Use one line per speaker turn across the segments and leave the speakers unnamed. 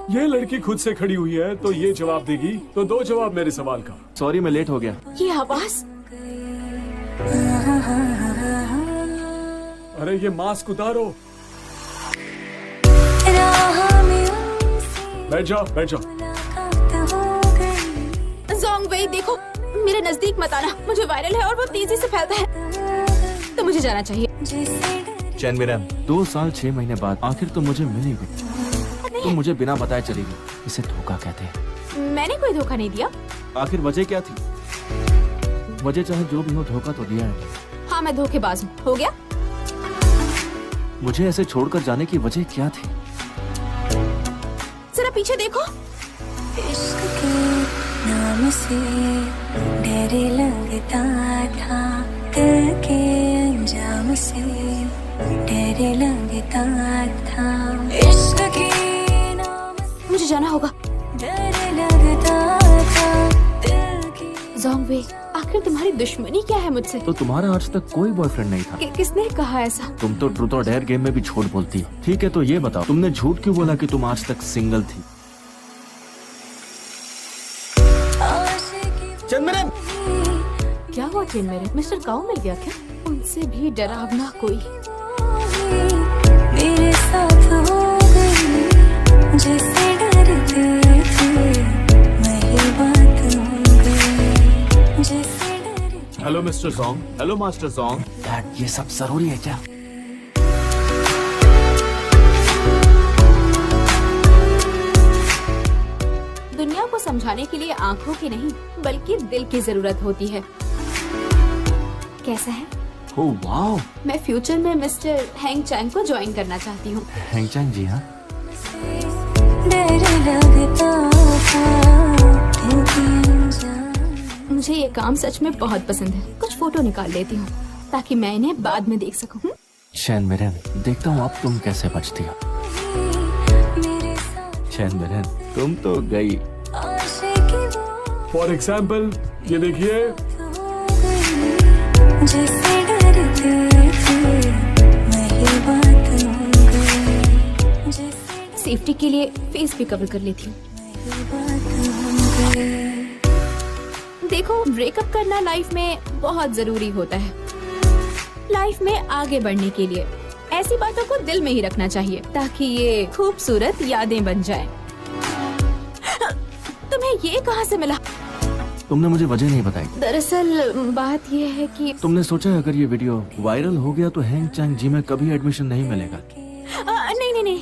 ये लड़की खुद से खड़ी हुई है तो ये जवाब देगी, तो दो जवाब मेरे सवाल का।
सॉरी मैं लेट हो गया।
ये आवाज,
अरे ये मास्क उतारो। बैठ जाओ बैठ जाओ।
जोंग वेई देखो, मेरे नजदीक मत आना, मुझे वायरल है और वो तेजी से फैलता है, तो मुझे जाना चाहिए।
चैन मेरा 2 साल 6 महीने बाद आखिर तुम मुझे मिली गई। तुम मुझे बिना बताए चली गई, इसे धोखा कहते हैं।
मैंने कोई धोखा नहीं दिया।
आखिर वजह क्या थी? वजह चाहे जो भी हो, धोखा तो दिया है।
हाँ मैं धोखेबाज हूँ। हो गया?
मुझे ऐसे छोड़कर जाने की वजह क्या थी?
जरा पीछे देखो।
इश्क के नाम से डर लगता था, दिल के अंजाम से डर लगता था। इश्क के नाम से
मुझे जाना होगा।
डर लगता था, दिल के।
जोंग वेई, आखिर तुम्हारी दुश्मनी क्या है मुझसे?
तो तुम्हारा आज तक कोई बॉयफ्रेंड नहीं था?
किसने कहा ऐसा?
तुम तो ट्रूथ और डेयर गेम में भी झूठ बोलती हो। ठीक है तो ये बताओ, तुमने झूठ क्यों बोला कि तुम आज तक सिंगल थी? चंद्रन,
क्या हुआ चेन मेरे? मिस्टर काऊ मिल गया क्या? उनसे भी डरावना कोई।
मेरे साथ हो गई, जैसे डरते थे वही बात हो गई, जैसे डरते।
Hello mister song. Hello master song. Dad ये सब जरूरी है क्या?
दुनिया को समझाने के लिए आंखों की नहीं बल्कि दिल की जरूरत होती है। कैसा है?
Oh wow.
मैं फ्यूचर में मिस्टर हैंग चैंग को ज्वाइन करना चाहती हूँ।
हैंग चैंग जी? हाँ।
डर लगता था, क्योंकि अनजान।
मुझे ये काम सच में बहुत पसंद है। कुछ फोटो निकाल लेती हूँ ताकि मैं इन्हें बाद में देख सकूँ।
चैन मेरे, देखता हूँ अब तुम कैसे बचती हो।
मेरे साथ
चैन मेरे, तुम तो गई।
आशिकी वो
फॉर एग्जाम्पल ये देखिए,
हो गई, जैसे डरते थे वही बात हो गई, जैसे
सेफ्टी के लिए फेस भी कवर कर लेती हूँ।
वही बात हो गई।
देखो, ब्रेकअप करना लाइफ में बहुत जरूरी होता है। लाइफ में आगे बढ़ने के लिए ऐसी बातों को दिल में ही रखना चाहिए ताकि ये खूबसूरत यादें बन जाएं। तुम्हें ये कहाँ से मिला?
तुमने मुझे वजह नहीं बताई।
दरअसल बात ये है कि
तुमने सोचा है अगर ये वीडियो वायरल हो गया तो हैंग चैंग जी में कभी एडमिशन नहीं मिलेगा?
नहीं नहीं नहीं,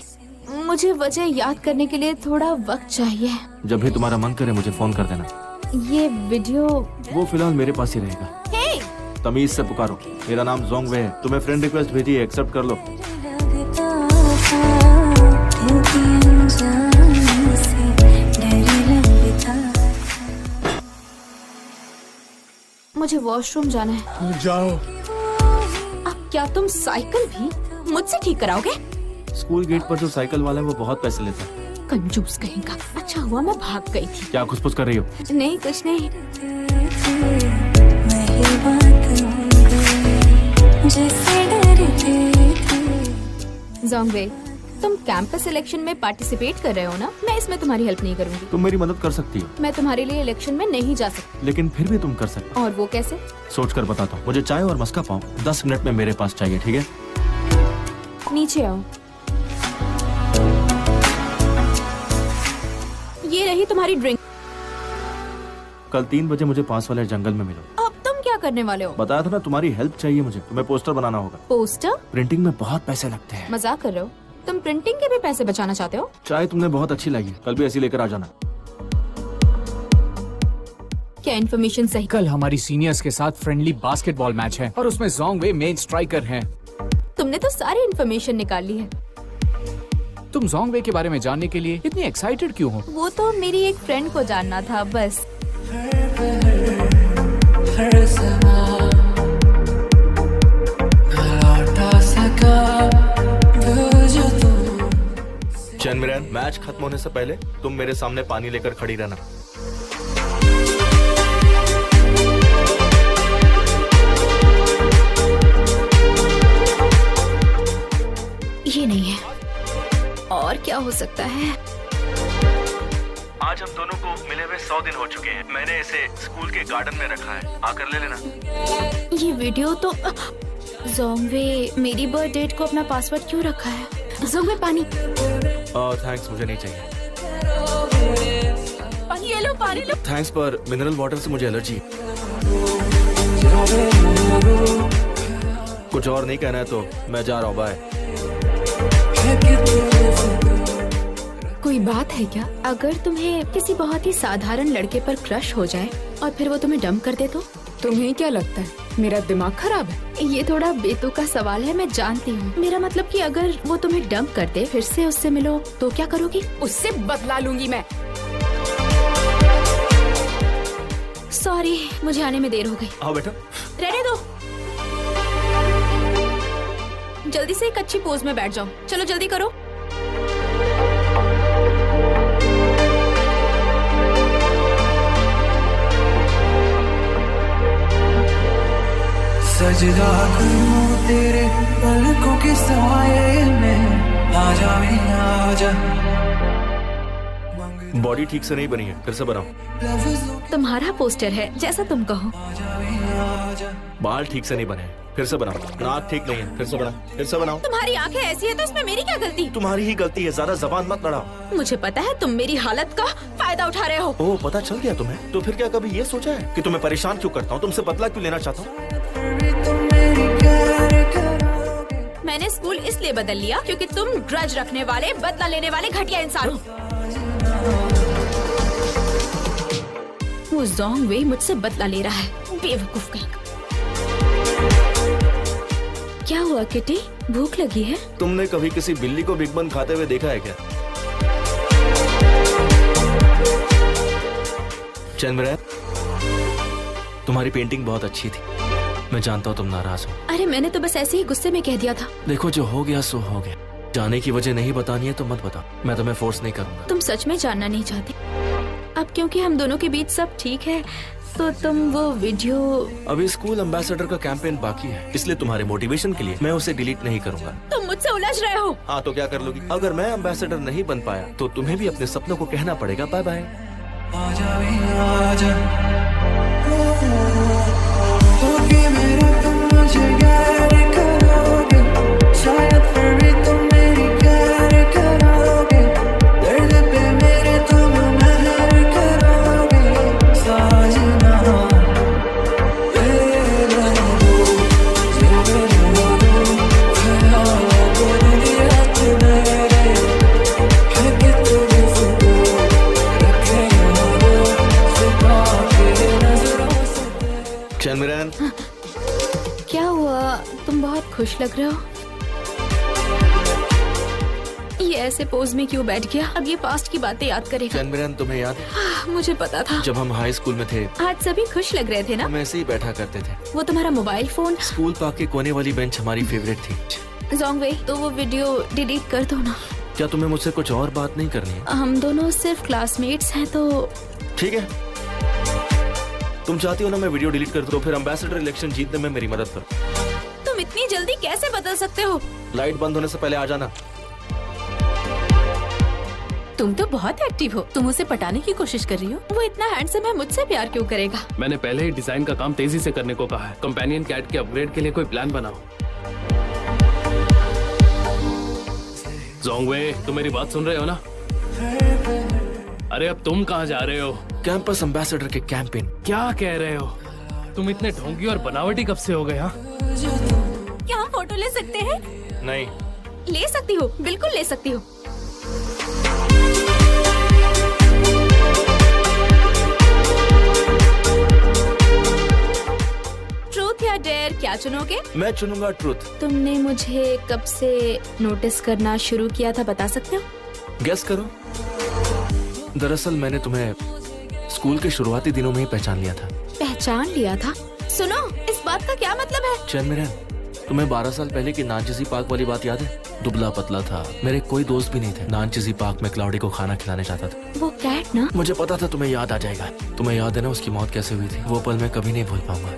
मुझे वजह याद करने के लिए थोड़ा वक्त चाहिए।
जब भी तुम्हारा मन करे मुझे फोन कर देना।
ये वीडियो
वो फिलहाल मेरे पास ही रहेगा।
हे!
तमीज से पुकारो। मेरा नाम जोंग वे है। तुम्हें फ्रेंड रिक्वेस्ट भेजी है, एक्सेप्ट कर लो।
लगता था, क्योंकि अनजान से डर लगता।
मुझे वॉशरूम जाना है।
जाओ।
अब क्या तुम साइकिल भी मुझसे ठीक कराओगे?
स्कूल गेट पर जो साइकिल वाला है वो बहुत पैसे लेता है।
कंजूस कहेगा। अच्छा हुआ मैं भाग गई थी।
क्या खुसफुस कर रही हो?
नहीं कुछ नहीं।
वही बात हो गई, जैसे डरते थे।
जोंग वेई, तुम कैंपस इलेक्शन में पार्टिसिपेट कर रहे हो ना? मैं इसमें तुम्हारी हेल्प नहीं करूंगी।
तुम मेरी मदद कर सकती हो,
मैं तुम्हारे लिए इलेक्शन में नहीं जा सकती।
लेकिन फिर भी तुम कर सकते
और वो कैसे?
हो। सोच कर बताता हूँ। मुझे चाय और मस्का पाव 10 मिनट में मेरे पास चाहिए, ठीक है?
नीचे आओ। ये रही तुम्हारी ड्रिंक।
कल 3 बजे मुझे पास वाले जंगल में मिलो।
अब तुम क्या करने वाले हो?
बताया था ना तुम्हारी हेल्प चाहिए मुझे। तुम्हें पोस्टर बनाना होगा।
पोस्टर?
प्रिंटिंग में बहुत पैसे लगते हैं।
मजाक कर रहे हो? तुम प्रिंटिंग के भी पैसे बचाना चाहते हो?
चाय तुमने बहुत अच्छी लगी, कल भी ऐसी लेकर आ जाना।
क्या इन्फॉर्मेशन सही?
कल हमारी सीनियर्स के साथ फ्रेंडली बास्केटबॉल मैच है और उसमें जोंग वे मेन स्ट्राइकर हैं।
तुमने तो सारी इन्फॉर्मेशन निकाल ली है।
तुम जोंग वे के बारे में जानने के लिए इतनी एक्साइटेड क्यों हो?
वो तो मेरी एक फ्रेंड को जानना था बस।
चंद्रन, मैच खत्म होने से पहले तुम मेरे सामने पानी लेकर खड़ी रहना।
ये नहीं है। और क्या हो सकता है?
आज हम दोनों को मिले हुए 100 दिन हो चुके हैं। मैंने इसे स्कूल के गार्डन में रखा है, आकर ले लेना।
ये वीडियो तो जोंगवे मेरी बर्थ डेट को अपना पासवर्ड क्यों रखा है? जोंगवे पानी
थैंक्स, मुझे नहीं चाहिए।
पानी ये लो, पानी लो।
थैंक्स, पर मिनरल वाटर से मुझे एलर्जी। कुछ और नहीं कहना है तो मैं जा रहा हूँ, बाय।
कोई बात है क्या? अगर तुम्हें किसी बहुत ही साधारण लड़के पर क्रश हो जाए और फिर वो तुम्हें डंप कर दे तो? तुम्हें क्या लगता है मेरा दिमाग खराब है? ये थोड़ा बेतुका सवाल है, मैं जानती हूँ। मेरा मतलब कि अगर वो तुम्हें डंप कर दे, फिर से उससे मिलो तो क्या करोगी? उससे बदला लूंगी मैं। सॉरी, मुझे आने में देर हो गई।
आओ बेटा।
रहने दो, जल्दी से एक अच्छी पोज में बैठ जाओ। चलो जल्दी करो।
सजदा करूं तेरे पलकों के साए में, आजा मेरा आजा।
बॉडी ठीक से नहीं बनी है, फिर से बनाओ।
तुम्हारा पोस्टर है, जैसा तुम कहो।
बाल ठीक से नहीं बने हैं, फिर से बनाओ। नाक ठीक नहीं है, फिर से बनाओ। फिर से बनाओ।
तुम्हारी आंखें ऐसी है तो इसमें मेरी क्या गलती?
तुम्हारी ही गलती है, ज्यादा जबान मत लड़ाओ।
मुझे पता है तुम मेरी हालत का फायदा उठा रहे हो।
ओह, पता चल गया तुम्हें? तो फिर क्या कभी ये सोचा है कि तुम्हें परेशान क्यों करता हूँ, तुमसे बदला क्यों लेना चाहता हूँ?
मैंने स्कूल इसलिए बदल लिया क्योंकि तुम ग्रज रखने वाले, बदला लेने वाले घटिया इंसान हो। वो जोंगवे मुझसे बदला ले रहा है, बेवकूफ कहीं का। क्या हुआ किटी, भूख लगी है?
तुमने कभी किसी बिल्ली को बिग बन खाते हुए देखा है क्या? चंद्र, तुम्हारी पेंटिंग बहुत अच्छी थी। मैं जानता हूँ तुम नाराज हो।
अरे मैंने तो बस ऐसे ही गुस्से में कह दिया था।
देखो, जो हो गया सो हो गया। जाने की वजह नहीं बतानी है तो मत बताओ, मैं तुम्हें फोर्स नहीं करूँगा।
तुम सच में जानना नहीं चाहते? अब क्योंकि हम दोनों के बीच सब ठीक है तो तुम वो वीडियो।
अभी स्कूल एम्बेसडर का कैंपेन बाकी है, इसलिए तुम्हारे मोटिवेशन के लिए मैं उसे डिलीट नहीं करूंगा।
तुम मुझसे उलझ रहे हो।
हाँ, तो क्या कर लोगी? अगर मैं एम्बेसडर नहीं बन पाया तो तुम्हें भी अपने सपनों को कहना पड़ेगा बाय बाय।
आजा आजा, होके मेरा तुम मुझे प्यार करोगे, शायद फिर भी तुम मेरी प्यार करोगे, दर्द पे मेरे तुम मेहर करोगे, साजना
चंद्रन,
क्या हुआ? तुम बहुत खुश लग रहे हो। ये ऐसे पोज में क्यों बैठ गया? अब ये पास्ट की बातें याद करेगा।
चंद्रन, तुम्हें याद है
मुझे पता था।
जब हम हाई स्कूल में थे,
आज सभी खुश लग रहे थे ना?
हम ऐसे ही बैठा करते थे।
वो तुम्हारा मोबाइल फोन,
स्कूल पार्क के कोने वाली बेंच हमारी फेवरेट थी।
जोंगवे, तो वो वीडियो डिलीट कर दो ना।
क्या तुम्हें मुझसे कुछ और बात नहीं करनी है?
हम दोनों सिर्फ क्लासमेट्स हैं तो।
ठीक है, तुम चाहती हो ना मैं वीडियो डिलीट कर दूं, तो फिर एम्बेसडर इलेक्शन जीतने में मेरी मदद करो।
तुम इतनी जल्दी कैसे बदल सकते हो?
लाइट बंद होने से पहले आ जाना।
तुम तो बहुत एक्टिव हो। तुम उसे पटाने की कोशिश कर रही हो? वो इतना हैंडसम है, मुझसे प्यार क्यों करेगा?
मैंने पहले ही डिजाइन का काम तेजी से करने को कहा है। कंपेनियन कैट के अपग्रेड के लिए कोई प्लान बनाओ। जोंगवे, तुम मेरी बात सुन रहे हो ना? अरे अब तुम कहाँ जा रहे हो?
कैंपस एम्बेसडर के कैंपेन।
क्या कह रहे हो? तुम इतने ढोंगी और बनावटी कब से हो गए? हाँ,
क्या हम फोटो ले सकते हैं?
नहीं।
ले सकती हो, बिल्कुल ले सकती हो। ट्रूथ या डेयर, क्या चुनोगे?
मैं चुनूंगा ट्रूथ।
तुमने मुझे कब से नोटिस करना शुरू किया था, बता सकते हो?
गेस करो। दरअसल मैंने तुम्हें स्कूल के शुरुआती दिनों में ही पहचान लिया था।
पहचान लिया था? सुनो, इस बात का क्या मतलब है?
चंद्रन, तुम्हें 12 साल पहले की नानचिजी पार्क वाली बात याद है? दुबला पतला था, मेरे कोई दोस्त भी नहीं थे। नानचिजी पार्क में क्लाउडी को खाना खिलाने जाता था।
वो कैट ना?
मुझे पता था तुम्हें याद आ जाएगा। तुम्हें याद है ना उसकी मौत कैसे हुई थी? वो पल मैं कभी नहीं भूल पाऊंगा।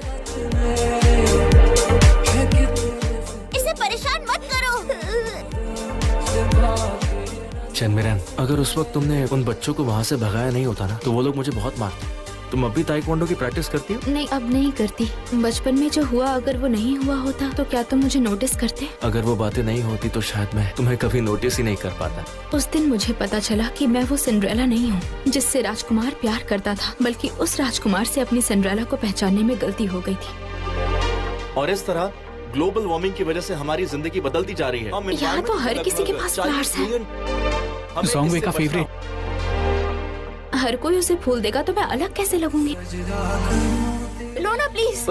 इसे परेशान मत करो।
चनमिरन, अगर उस वक्त तुमने उन बच्चों को वहाँ से भगाया नहीं होता ना, तो वो लोग मुझे बहुत मारते। तुम अब भी ताइक्वांडो की प्रैक्टिस करती हो?
नहीं, अब नहीं करती। बचपन में जो हुआ, अगर वो नहीं हुआ होता तो क्या तुम मुझे नोटिस करते?
अगर वो बातें नहीं होती तो शायद मैं तुम्हें कभी नोटिस ही नहीं कर पाता।
उस दिन मुझे पता चला कि मैं वो सिंड्रेला नहीं हूँ जिससे राजकुमार प्यार करता था, बल्कि उस राजकुमार से अपनी सिंड्रेला को पहचानने में गलती हो गई थी।
और इस तरह ग्लोबल वार्मिंग की वजह से हमारी जिंदगी बदलती जा रही है।
यहाँ तो हर किसी के पास फ्लावर्स हैं।
जोंगवे का फेवरेट।
हर कोई उसे फूल देगा तो मैं अलग कैसे लगूंगी? लो ना प्लीज,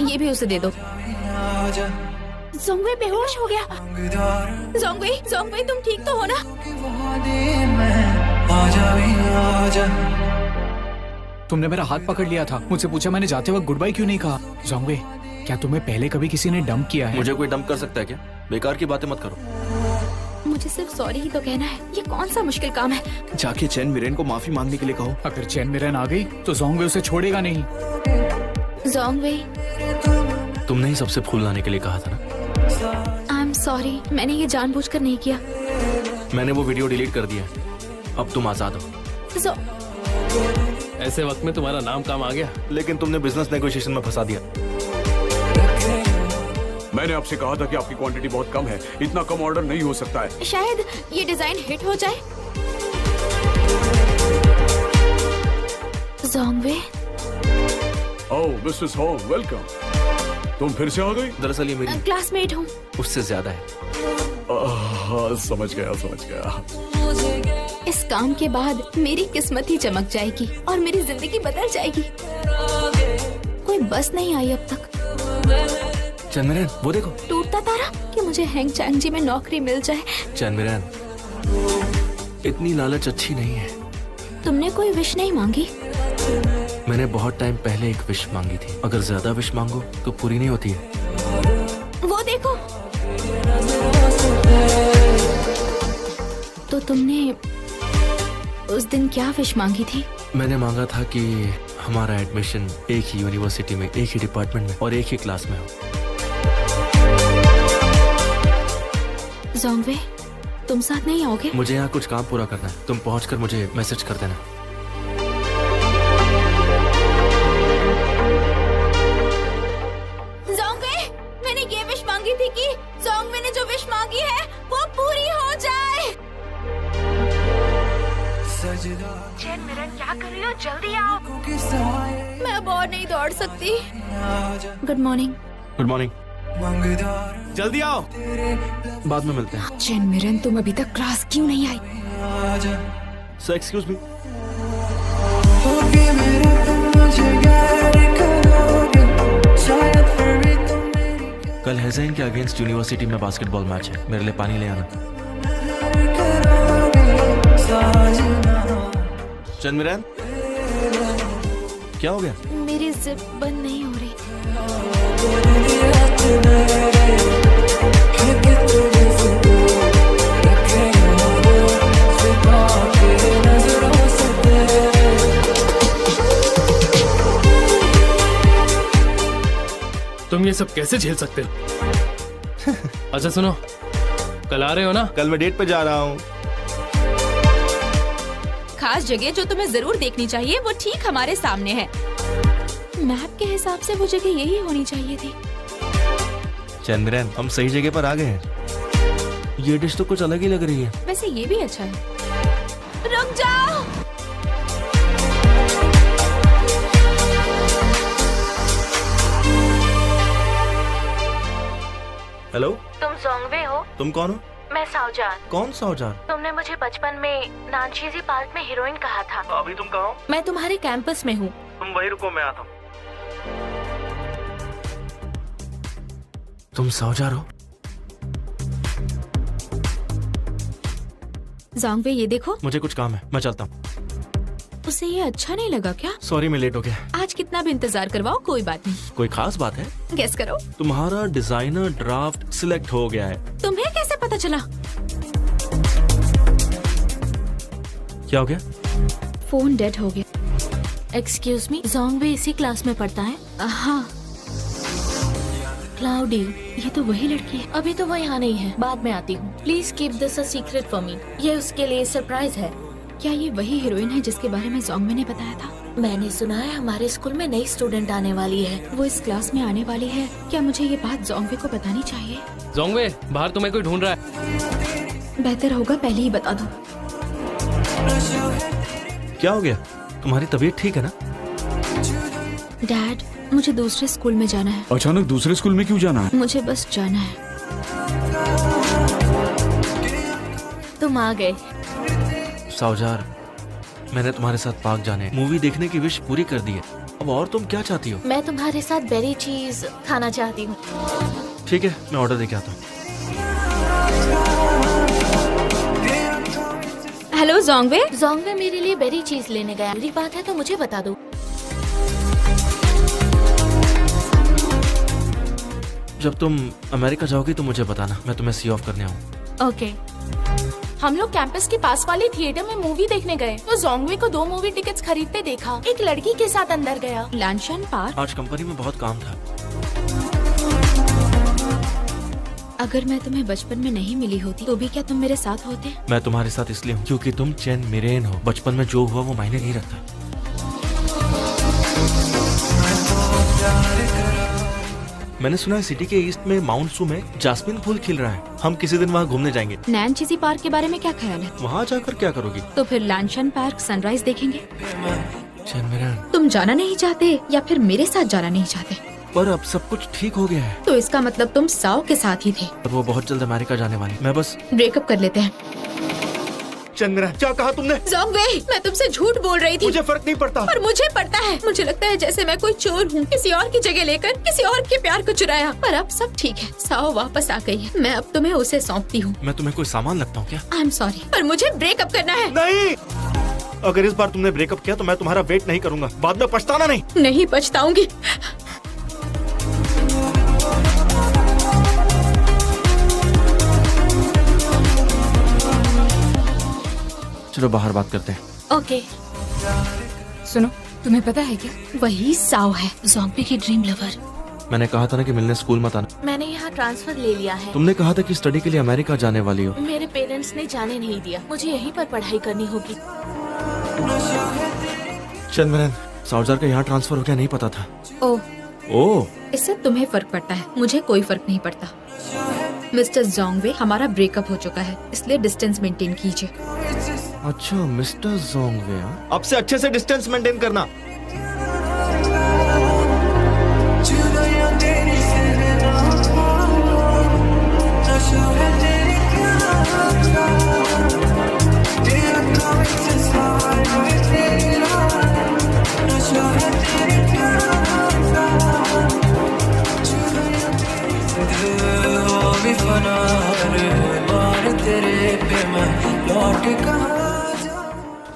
ये भी उसे दे दो। जोंगवे बेहोश हो गया। जोंगवे, जोंगवे तुम ठीक तो हो ना?
तुमने मेरा हाथ पकड़ लिया था, मुझसे पूछा मैंने जाते वक्त गुड बाय क्यों नहीं कहा? जोंगवे, क्या तुम्हें पहले कभी किसी ने डंप किया है?
मुझे कोई डंप कर सकता है क्या? बेकार की बातें मत करो।
मुझे सिर्फ सॉरी ही तो कहना है। ये कौन सा मुश्किल काम है?
जाके चैन मिरेन को माफी मांगने के लिए कहो।
अगर चैन मिरन आ गई तो जोंगवे उसे छोड़ेगा नहीं।
जोंगवे,
तुमने ही सबसे फूल लाने के लिए कहा था ना।
आई एम सॉरी, मैंने ये जानबूझकर नहीं किया।
मैंने वो वीडियो डिलीट कर दिया। अब तुम आजाद हो।
ऐसे वक्त में तुम्हारा नाम काम आ गया।
लेकिन तुमने बिजनेस नेगोशिएशन में फंसा दिया।
मैंने आपसे कहा था कि आपकी क्वांटिटी बहुत कम है, इतना कम ऑर्डर नहीं हो सकता है।
शायद ये डिजाइन हिट हो जाए। जोंगवे,
ओह मिसेस हो, वेलकम। तुम फिर से आ गई?
दरअसल ये मेरी
क्लासमेट हूँ।
उससे ज्यादा है।
समझ गया, समझ गया।
इस काम के बाद मेरी किस्मत ही चमक जाएगी और मेरी जिंदगी बदल जाएगी। कोई बस नहीं आई अब तक।
चनमिरन, वो देखो।
टूटता तारा कि मुझे हैंग चैंग जी में नौकरी मिल जाए।
चनमिरन, इतनी लालच अच्छी नहीं है।
तुमने कोई विश नहीं मांगी?
मैंने बहुत टाइम पहले एक विश मांगी थी। अगर ज्यादा विश मांगो तो पूरी नहीं होती है।
वो देखो। तो तुमने उस दिन क्या विश मांगी थी?
मैंने मांगा था कि हमारा एडमिशन एक ही यूनिवर्सिटी में, एक ही डिपार्टमेंट में और एक ही क्लास में हो।
जोंगवे, तुम साथ नहीं आओगे?
मुझे यहाँ कुछ काम पूरा करना है। तुम पहुँचकर मुझे मैसेज कर देना।
जोंगवे, मैंने ये विश मांगी थी कि जोंगवे ने जो विश मांगी है वो पूरी हो जाए। चैन मिरन, क्या कर रही हो? जल्दी आओ। मैं अब और नहीं दौड़ सकती। Good morning.
Good morning. जल्दी आओ, बाद में मिलते हैं।
चैन मिरन, तुम अभी तक क्लास क्यों नहीं आई?
Sir excuse me. कल हेज़ाइन के अगेंस्ट यूनिवर्सिटी में बास्केटबॉल मैच है। मेरे लिए पानी ले आना। चनमिरन, क्या हो गया?
मेरी जिप बंद नहीं हो रही।
तुम ये सब कैसे झेल सकते हो? अच्छा सुनो, कल आ रहे हो ना?
कल मैं डेट पे जा रहा हूँ।
खास जगह जो तुम्हें जरूर देखनी चाहिए वो ठीक हमारे सामने है। मैप के हिसाब से वो जगह यही होनी चाहिए थी।
चंद्रन, हम सही जगह पर आ गए हैं। ये डिश तो कुछ अलग ही लग रही है।
वैसे ये भी अच्छा है। रुक जाओ।
हेलो,
तुम जोंगवे हो?
तुम कौन हो?
मैं साओजान।
कौन साओजान?
तुमने मुझे बचपन में नानचीजी पार्क में हीरोइन कहा था।
अभी तुम कहाँ हो?
मैं तुम्हारे कैंपस में हूँ।
तुम वहीं रुको, मैं आता हूँ। तुम साओजान हो?
जोंगवे, ये देखो।
मुझे कुछ काम है, मैं चलता हूँ।
उसे ये अच्छा नहीं लगा क्या?
सॉरी, मैं लेट हो गया।
आज कितना भी इंतजार करवाओ, कोई बात नहीं।
कोई खास बात है?
गेस करो।
तुम्हारा डिजाइनर ड्राफ्ट सिलेक्ट हो गया है।
तुम्हें कैसे पता चला?
क्या हो गया?
फोन डेड हो गया।
एक्सक्यूज मी, जोंगवे इसी क्लास में पढ़ता है?
हाँ।
क्लाउडी,
ये तो वही लड़की है।
अभी तो वो यहाँ नहीं है, बाद में आती हूँ। Please keep this a secret for me. ये उसके लिए सरप्राइज है।
क्या ये वही हीरोइन है जिसके बारे में जोंगवे ने बताया था?
मैंने सुना है हमारे स्कूल में नई स्टूडेंट आने वाली है।
वो इस क्लास में आने वाली है। क्या मुझे ये बात जोंगवे को बतानी चाहिए?
जोंगवे, बाहर तुम्हें कोई ढूंढ रहा है।
बेहतर होगा पहले ही बता दो।
क्या हो गया? तुम्हारी तबीयत ठीक है ना?
डैड, मुझे दूसरे स्कूल में जाना है।
अचानक दूसरे स्कूल में क्यों जाना है?
मुझे बस जाना है।
तुम आ गए।
सावजार, मैंने तुम्हारे साथ पार्क जाने, मूवी देखने की विश पूरी कर दी है। अब और तुम क्या चाहती हो?
मैं तुम्हारे साथ बेरी चीज खाना चाहती हूँ।
ठीक है, मैं ऑर्डर देके आता हूँ।
Hello Jongwe.
जोंगवे मेरे लिए बेरी चीज लेने गया। मेरी बात है तो मुझे बता दो।
जब तुम अमेरिका जाओगी तो मुझे बताना, मैं तुम्हें सी ऑफ करने आऊँ।
ओके।
हम लोग कैंपस के पास वाले थिएटर में मूवी देखने गए तो जोंगवे को 2 मूवी टिकट्स खरीदते देखा। एक लड़की के साथ अंदर गया।
लैंशन पार्क।
आज कंपनी में बहुत काम था।
अगर मैं तुम्हें बचपन में नहीं मिली होती तो भी क्या तुम मेरे साथ होते?
मैं तुम्हारे साथ इसलिए हूँ क्योंकि तुम चेन मिरेन हो। बचपन में जो हुआ वो मायने नहीं रखता। मैंने सुना है सिटी के ईस्ट में माउंट सू में जास्मिन फूल खिल रहा है। हम किसी दिन वहाँ घूमने जाएंगे।
नैनचीजी पार्क के बारे में क्या ख्याल है?
वहाँ जाकर क्या करोगी?
तो फिर लैंशन पार्क सनराइज देखेंगे।
चेन मिरेन,
तुम जाना नहीं चाहते या फिर मेरे साथ जाना नहीं चाहते?
पर अब सब कुछ ठीक हो गया है।
तो इसका मतलब तुम साओ के साथ ही थे।
और वो बहुत जल्द अमेरिका जाने वाली। मैं बस
ब्रेकअप कर लेते हैं।
चेन मिरेन, क्या कहा तुमने?
जोंगवे, मैं तुमसे झूठ बोल रही थी।
मुझे फर्क नहीं पड़ता।
पर मुझे पड़ता है। मुझे लगता है जैसे मैं कोई चोर हूँ, किसी और की जगह लेकर किसी और के प्यार को चुराया। पर अब सब ठीक है। साओ वापस आ गई है। मैं अब तुम्हें उसे सौंपती हूँ।
मैं तुम्हें कोई सामान लगता हूँ क्या?
आई एम सॉरी, पर मुझे ब्रेकअप करना है।
नहीं, अगर इस बार तुमने ब्रेकअप किया तो मैं तुम्हारा वेट नहीं करूंगा। बाद में पछताना नहीं।
नहीं पछताऊंगी।
चलो बाहर बात करते हैं।
ओके।
सुनो, तुम्हें पता है क्या, वही साओ है, जोंगवे की ड्रीम लवर।
मैंने कहा था ना कि मिलने स्कूल मत आना।
मैंने यहाँ ट्रांसफर ले लिया है।
तुमने कहा था कि स्टडी के लिए अमेरिका जाने वाली हो।
मेरे पेरेंट्स ने जाने नहीं दिया। मुझे यहीं पर पढ़ाई करनी होगी।
चल मिरेन, साउजार का यहाँ ट्रांसफर हो गया, नहीं पता था।
ओह, इससे तुम्हें फर्क पड़ता है, मुझे कोई फर्क नहीं पड़ता। मिस्टर जोंगवे, हमारा ब्रेकअप हो चुका है, इसलिए डिस्टेंस मेंटेन कीजिए।
अच्छा मिस्टर जोंगवे, अब से अच्छे से डिस्टेंस मेंटेन करना।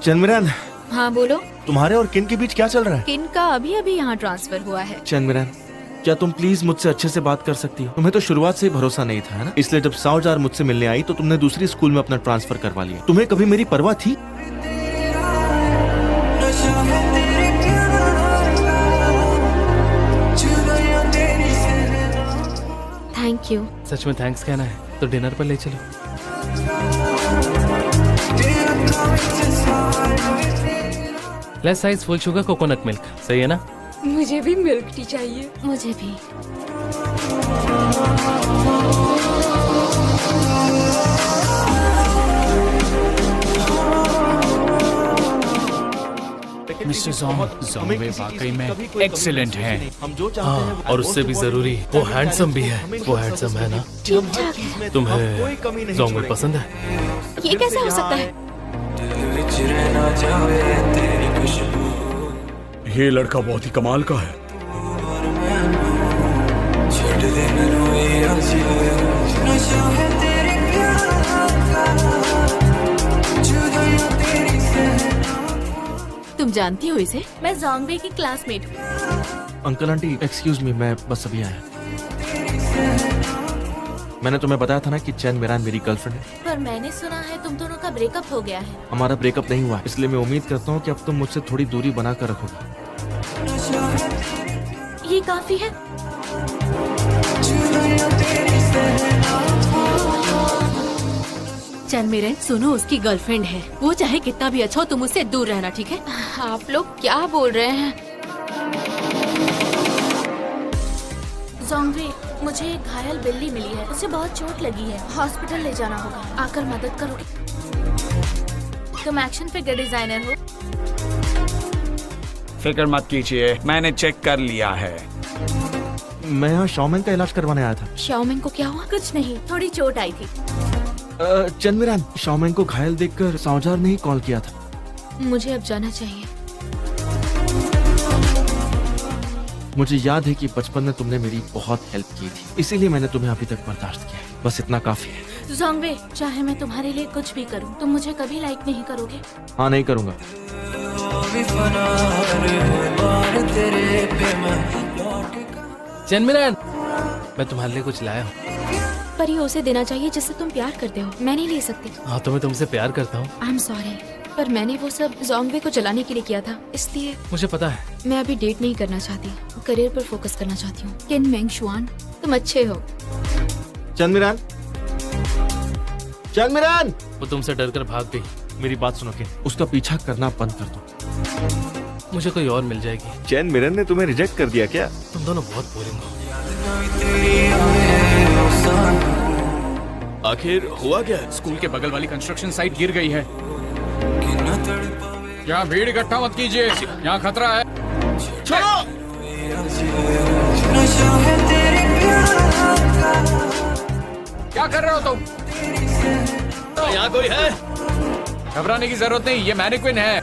चंद्रमिरान,
हाँ बोलो।
तुम्हारे और किन के बीच क्या चल रहा है?
किन का अभी अभी यहाँ ट्रांसफर हुआ है।
चंद्रमिरान, क्या तुम प्लीज मुझसे अच्छे से बात कर सकती हो? तुम्हें तो शुरुआत से ही भरोसा नहीं था, है ना? इसलिए जब साउजार मुझसे मिलने आई तो तुमने दूसरी स्कूल में अपना ट्रांसफर करवा लिया। तुम्हें कभी मेरी परवाह थी?
Thank you.
सच में थैंक्स कहना है तो डिनर पर ले चलो। Less size full sugar coconut milk, सही है ना?
मुझे भी मिल्क टी चाहिए। मुझे भी।
मिस्टर जोंगवे वाकई में एक्सीलेंट हैं।
हम जो चाहते हैं
और उससे भी जरूरी वो हैंडसम भी है। वो हैंडसम है ना? तुम्हें जोंगवे पसंद है?
ये कैसे हो सकता है?
ये लड़का बहुत ही कमाल का है।
तुम जानती हो इसे?
मैं जोंगवे की क्लासमेट हूँ।
अंकल आंटी एक्सक्यूज मी, मैं बस अभी आया। मैंने तुम्हें बताया था ना कि चैन मिरान मेरी गर्लफ्रेंड है।
पर मैंने सुना है तुम दोनों का ब्रेकअप हो गया है।
हमारा ब्रेकअप नहीं हुआ, इसलिए मैं उम्मीद करता हूँ कि अब तुम मुझसे थोड़ी दूरी बना कर रखोगी।
ये काफी है। चंद्रमिरन, सुनो, उसकी गर्लफ्रेंड है। वो चाहे कितना भी अच्छा हो, तुम उससे दूर रहना, ठीक है?
आप लोग क्या बोल रहे हैं?
जोंगवे, मुझे एक घायल बिल्ली मिली है, उसे बहुत चोट लगी है, हॉस्पिटल ले जाना होगा। आकर मदद करोगे? तुम एक्शन फिगर डिजाइनर हो?
फिक्र मत कीजिए, मैंने चेक कर लिया है।
मैं यहाँ शाओमेंग का इलाज करवाने आया था।
शाओमेंग को क्या हुआ?
कुछ नहीं, थोड़ी चोट आई थी।
चंद्रमिरान, शाओमेंग को घायल देखकर साउजार ने ही कॉल किया था।
मुझे अब जाना चाहिए।
मुझे याद है कि बचपन में तुमने मेरी बहुत हेल्प की थी, इसीलिए मैंने तुम्हें अभी तक बर्दाश्त किया है। बस इतना काफी है।
जोंगवे, चाहे मैं तुम्हारे लिए कुछ भी करूं, तुम मुझे कभी लाइक नहीं करोगे।
हाँ, नहीं करूँगा।
चंद्रमिरन, मैं तुम्हारे लिए कुछ लाया हूँ।
पर ये उसे देना चाहिए जिससे तुम प्यार करते हो। मैं नहीं ले सकती।
हाँ, तो मैं तुमसे प्यार करता हूँ।
आई एम सॉरी, पर मैंने वो सब जोंगवे को जलाने के लिए किया था, इसलिए
मुझे पता है।
मैं अभी डेट नहीं करना चाहती, करियर पर फोकस करना चाहती हूँ। किन मेंग शुआन, तुम अच्छे हो।
चंद्रमिरान, चंद्रमिरान!
वो तुमसे डर कर भाग गई।
मेरी बात सुनो के, उसका पीछा करना बंद कर दो।
मुझे कोई और मिल जाएगी।
चंद्रमिरान ने तुम्हें रिजेक्ट कर दिया क्या?
तुम दोनों बहुत बोरिंग हो।
आखिर हुआ क्या?
स्कूल के बगल वाली कंस्ट्रक्शन साइट गिर गई है। यहाँ भीड़ इकट्ठा मत कीजिए, यहाँ खतरा है। क्या कर रहे हो तुम?
यहाँ कोई है?
घबराने की जरूरत नहीं, ये मैनिक्विन है।